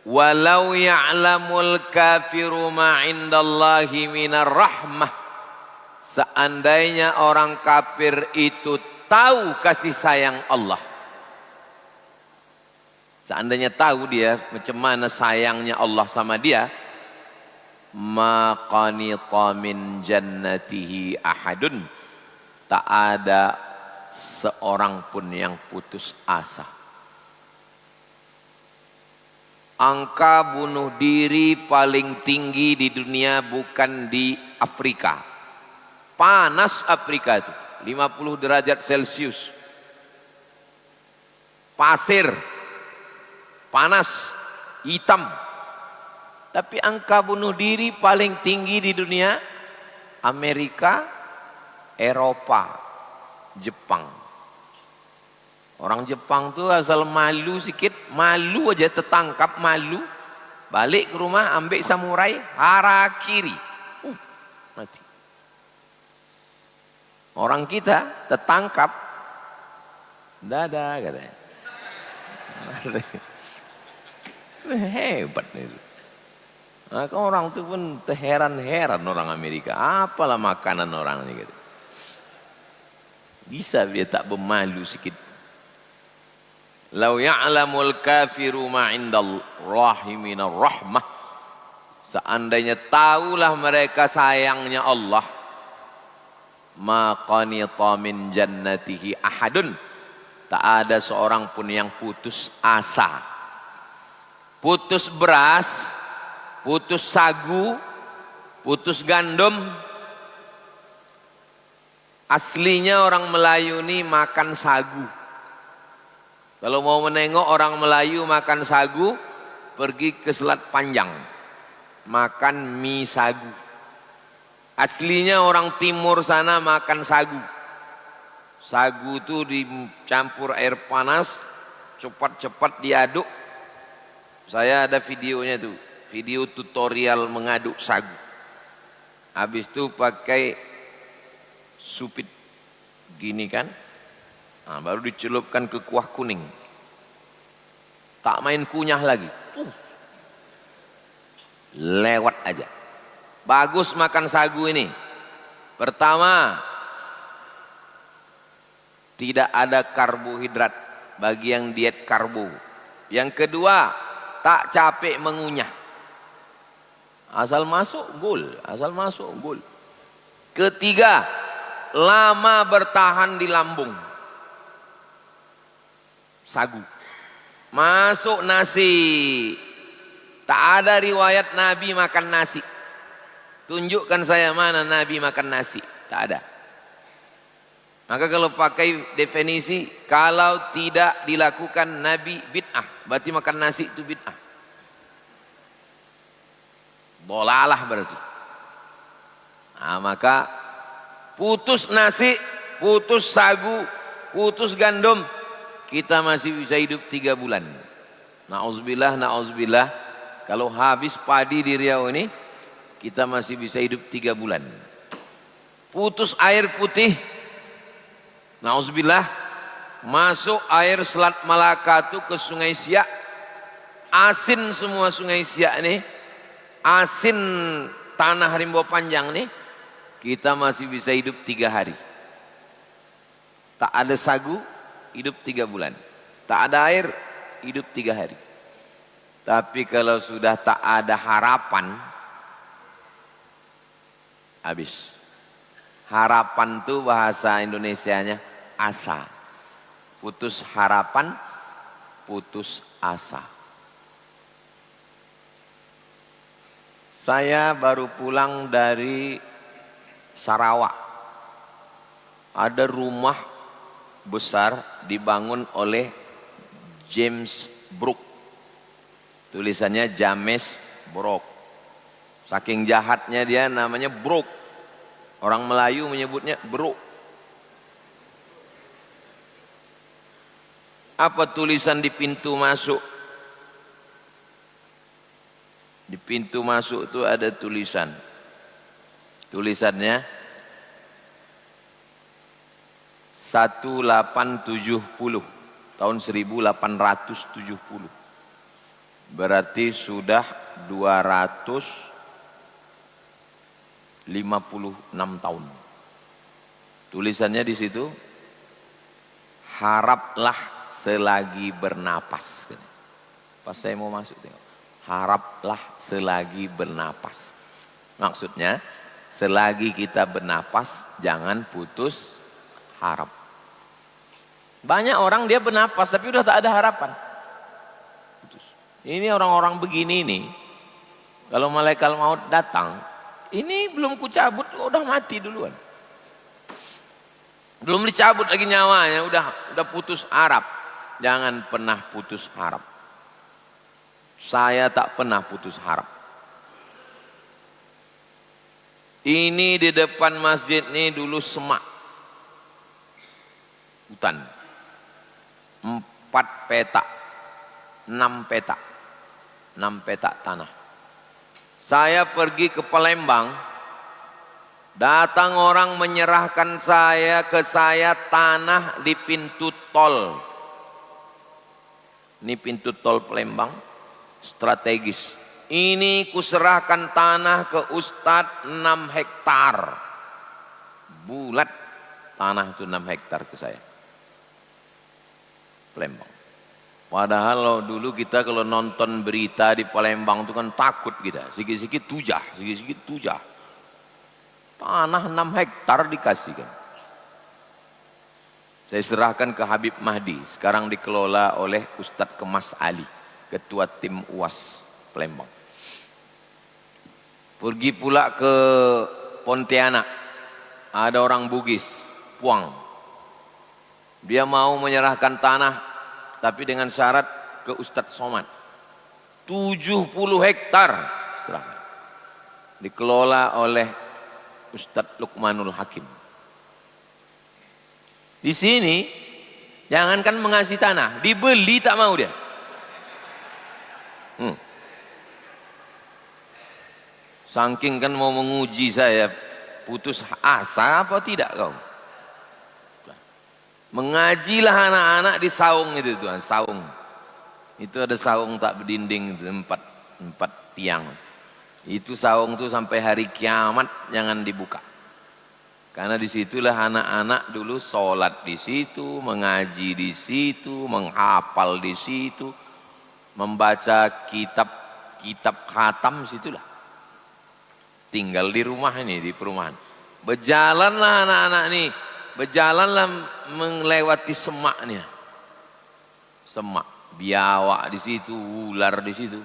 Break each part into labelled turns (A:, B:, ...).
A: Walau ya'lamul kafiru ma indallahi minar rahmah. Seandainya orang kafir itu tahu kasih sayang Allah, seandainya tahu dia macam mana sayangnya Allah sama dia, ma qanita min jannatihi ahadun, tak ada seorang pun yang putus asa. Angka bunuh diri paling tinggi di dunia bukan di Afrika. Panas Afrika itu 50 derajat Celcius. Pasir, panas, hitam. Tapi angka bunuh diri paling tinggi di dunia Amerika, Eropa, Jepang. Orang Jepang tuh asal malu sikit, malu aja tertangkap malu, balik ke rumah ambil samurai, harakiri, mati. Orang kita tertangkap, dadah katanya. Hebat nih. Maka orang itu pun terheran-heran orang Amerika, apalah makanan orang ini gitu. Bisa dia tak bermalu sikit. Lau ya'lamul kafiru ma indallahi minar rahmah. Seandainya tahulah mereka sayangnya Allah, ma qanita min jannatihi ahadun, tak ada seorang pun yang putus asa. Putus beras, putus sagu, putus gandum. Aslinya orang Melayu ini makan sagu. Kalau mau menengok orang Melayu makan sagu, pergi ke Selat Panjang, makan mie sagu. Aslinya orang timur sana makan sagu. Sagu itu dicampur air panas, cepat-cepat diaduk. Saya ada videonya tuh, video tutorial mengaduk sagu. Habis itu pakai supit gini kan. Nah, baru dicelupkan ke kuah kuning. Tak main kunyah lagi. Lewat aja. Bagus makan sagu ini. Pertama, tidak ada karbohidrat bagi yang diet karbo. Yang kedua, tak capek mengunyah. Asal masuk gol, asal masuk gol. Ketiga, lama bertahan di lambung. Sagu masuk nasi, tak ada riwayat Nabi makan nasi. Tunjukkan saya mana Nabi makan nasi, tak ada. Maka kalau pakai definisi, kalau tidak dilakukan Nabi bid'ah, berarti makan nasi itu bid'ah, dolalah berarti. Nah, maka putus nasi, putus sagu, putus gandum, kita masih bisa hidup 3 bulan. Na'udzubillah, na'udzubillah. Kalau habis padi di Riau ini, kita masih bisa hidup 3 bulan. Putus air putih, na'udzubillah, masuk air Selat Malaka itu ke Sungai Siak. Asin semua Sungai Siak ini, asin tanah Rimbo Panjang nih, kita masih bisa hidup 3 hari. Tak ada sagu, hidup 3 bulan. Tak ada air, hidup 3 hari. Tapi kalau sudah tak ada harapan, habis. Harapan itu bahasa Indonesianya asa. Putus harapan, putus asa. Saya baru pulang dari Sarawak. Ada rumah besar dibangun oleh James Brooke. Tulisannya James Brooke. Saking jahatnya dia namanya Brooke. Orang Melayu menyebutnya Brooke. Apa tulisan di pintu masuk? Di pintu masuk itu ada tulisan. Tulisannya 1870, tahun 1870. berarti sudah 256 tahun. Tulisannya di situ, haraplah selagi bernapas. Pas saya mau masuk tengok, haraplah selagi bernapas. Maksudnya, selagi kita bernapas, jangan putus harap. Banyak orang dia bernapas tapi udah tak ada harapan. Ini orang-orang begini nih, kalau malaikat maut datang, ini belum kucabut, udah mati duluan. Belum dicabut lagi nyawanya, udah putus harap. Jangan pernah putus harap. Saya tak pernah putus harap. Ini di depan masjid ini dulu semak, hutan, 4 petak, 6 petak, 6 petak tanah. Saya pergi ke Palembang, datang orang menyerahkan ke saya tanah di pintu tol. Ini pintu tol Palembang, strategis. Ini kuserahkan tanah ke Ustadz 6 hektar. Bulat tanah itu 6 hektar ke saya. Palembang. Padahal dulu kita kalau nonton berita di Palembang itu kan takut kita. Sikit-sikit tujah. Tanah 6 hektar dikasihkan. Saya serahkan ke Habib Mahdi. Sekarang dikelola oleh Ustadz Kemas Ali, Ketua Tim UAS Palembang. Pergi pula ke Pontianak. Ada orang Bugis, Puang. Dia mau menyerahkan tanah, tapi dengan syarat ke Ustadz Somad. 70 hektar serahkan. Dikelola oleh Ustadz Luqmanul Hakim. Di sini, jangankan mengasih tanah, dibeli tak mau dia. Saking kan mau menguji saya, putus asa apa tidak kau? Mengajilah anak-anak di saung itu Tuhan, saung. Itu ada saung tak berdinding, 4 tiang. Itu saung tuh sampai hari kiamat jangan dibuka. Karena disitulah anak-anak dulu sholat di situ, mengaji di situ, menghafal di situ, membaca kitab khatam situlah. Tinggal di rumah ini, di perumahan. Berjalanlah anak-anak ini, berjalanlah melewati semaknya. Semak, biawak di situ, ular di situ.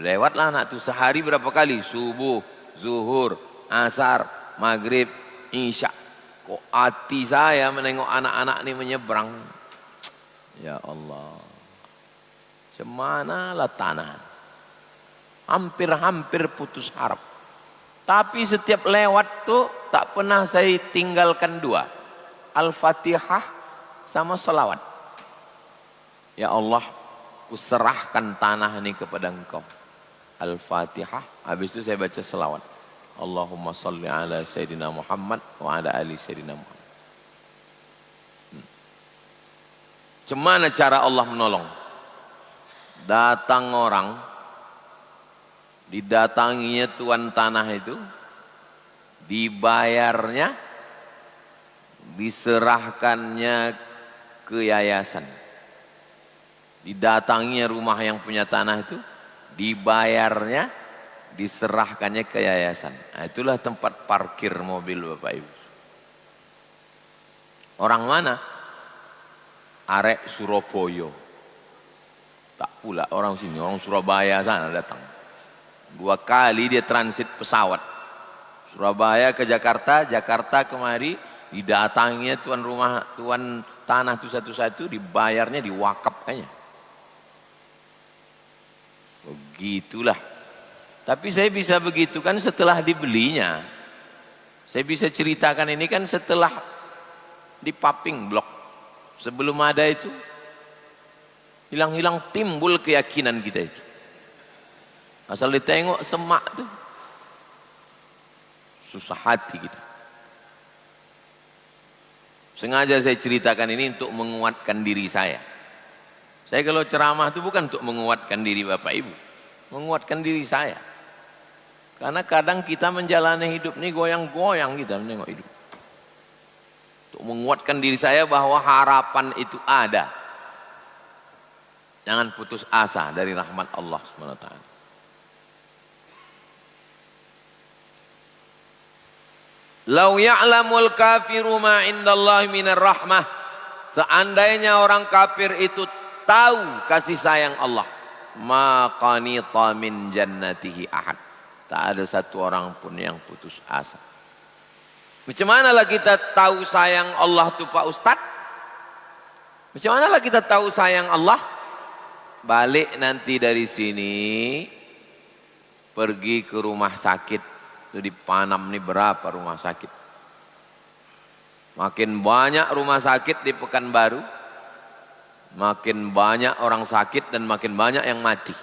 A: Lewatlah anak itu sehari berapa kali? Subuh, zuhur, asar, maghrib, isya. Kok hati saya menengok anak-anak ini menyeberang. Ya Allah, cemanalah tanah. Hampir-hampir putus harap. Tapi setiap lewat tuh tak pernah saya tinggalkan 2. Al-Fatihah sama salawat. Ya Allah, kuserahkan tanah ini kepada Engkau. Al-Fatihah, habis itu saya baca salawat. Allahumma salli ala Sayyidina Muhammad wa ala ali Sayyidina Muhammad. Cemana cara Allah menolong? Datang orang, didatanginya tuan tanah itu, dibayarnya, diserahkannya ke yayasan. Didatanginya rumah yang punya tanah itu, dibayarnya, diserahkannya ke yayasan. Nah, itulah tempat parkir mobil Bapak Ibu. Orang mana? Arek Surabaya. Tak pula orang sini, orang Surabaya sana datang. 2 kali dia transit pesawat. Surabaya ke Jakarta, Jakarta kemari, didatanginya tuan rumah, tuan tanah itu satu-satu, dibayarnya, diwakafkannya. Begitulah. Tapi saya bisa begitu kan setelah dibelinya. Saya bisa ceritakan ini kan setelah dipaping blok. Sebelum ada itu, hilang-hilang timbul keyakinan kita itu. Asal ditengok semak tuh, susah hati kita. Sengaja saya ceritakan ini untuk menguatkan diri saya. Saya kalau ceramah itu bukan untuk menguatkan diri Bapak Ibu, menguatkan diri saya. Karena kadang kita menjalani hidup ini goyang-goyang kita menengok hidup. Untuk menguatkan diri saya bahwa harapan itu ada. Jangan putus asa dari rahmat Allah SWT. Lau ya'lamul kafiru ma indallahi minar rahmah. Seandainya orang kafir itu tahu kasih sayang Allah, ma qanita min jannatihi ahad. Tak ada satu orang pun yang putus asa. Macam manalah kita tahu sayang Allah itu Pak Ustadz? Macam manalah kita tahu sayang Allah? Balik nanti dari sini, pergi ke rumah sakit. Itu di Panam ini berapa rumah sakit? Makin banyak rumah sakit di Pekanbaru, makin banyak orang sakit dan makin banyak yang mati.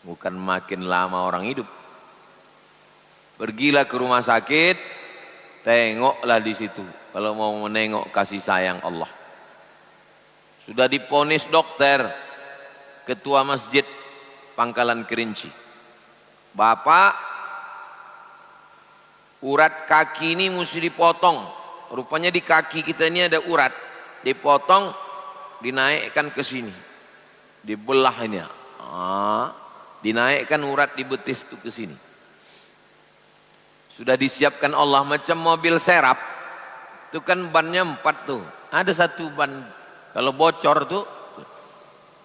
A: Bukan makin lama orang hidup. Pergilah ke rumah sakit, tengoklah di situ kalau mau menengok kasih sayang Allah. Sudah diponis dokter, ketua masjid Pangkalan Kerinci, Bapak, urat kaki ini mesti dipotong. Rupanya di kaki kita ini ada urat, dipotong, dinaikkan ke sini, dibelah ini, dinaikkan urat di betis itu ke sini. Sudah disiapkan Allah macam mobil serap, itu kan bannya 4 tuh, ada satu ban kalau bocor tuh.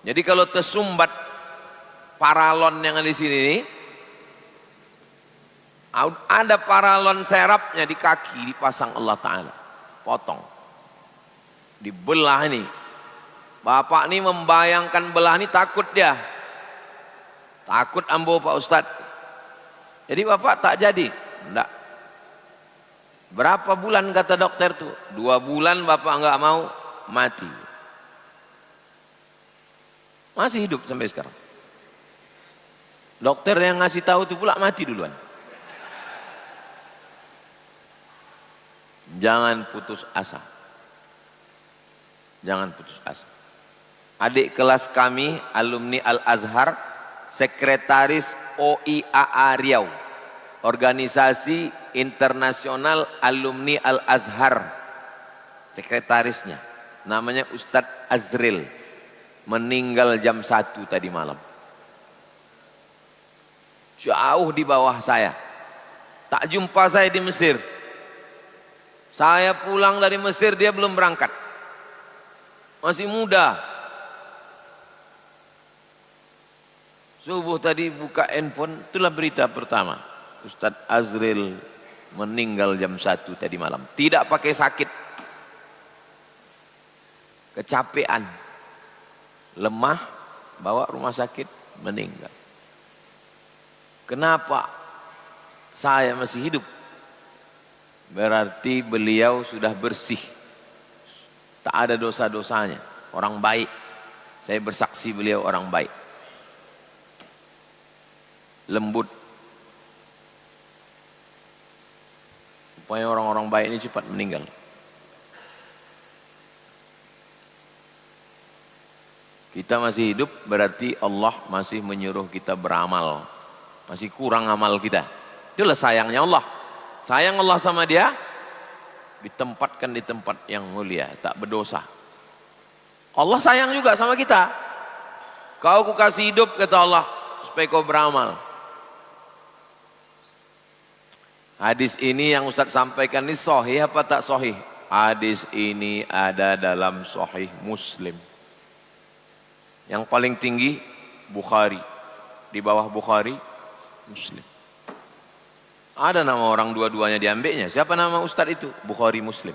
A: Jadi kalau tersumbat paralon yang ada di sini nih, ada paralon serapnya di kaki, dipasang Allah Ta'ala, potong, dibelah ini. Bapak ini membayangkan belah ini, takut dia, takut ambo Pak Ustadz. Jadi Bapak tak jadi. Enggak. Berapa bulan kata dokter tuh? 2 bulan Bapak enggak mau, mati. Masih hidup sampai sekarang. Dokter yang ngasih tahu itu pula mati duluan. Jangan putus asa. Jangan putus asa. Adik kelas kami, alumni Al-Azhar, sekretaris OIAA Riau, Organisasi Internasional Alumni Al-Azhar, sekretarisnya namanya Ustadz Azril, meninggal jam 1 tadi malam. Jauh di bawah saya. Tak jumpa saya di Mesir. Saya pulang dari Mesir, dia belum berangkat, masih muda. Subuh tadi buka handphone, itulah berita pertama, Ustadz Azril meninggal jam 1 tadi malam. Tidak pakai sakit, kecapean, lemah, bawa rumah sakit, meninggal. Kenapa saya masih hidup? Berarti beliau sudah bersih, tak ada dosa-dosanya, orang baik. Saya bersaksi beliau orang baik, lembut. Supaya orang-orang baik ini cepat meninggal. Kita masih hidup berarti Allah masih menyuruh kita beramal. Masih kurang amal kita. Itulah sayangnya Allah. Sayang Allah sama dia, ditempatkan di tempat yang mulia, tak berdosa. Allah sayang juga sama kita. Kau ku kasih hidup, kata Allah, supaya kau beramal. Hadis ini yang Ustaz sampaikan ini sahih apa tak sahih? Hadis ini ada dalam Sahih Muslim. Yang paling tinggi Bukhari, di bawah Bukhari Muslim. Ada nama orang dua-duanya diambilnya. Siapa nama Ustaz itu? Bukhari Muslim.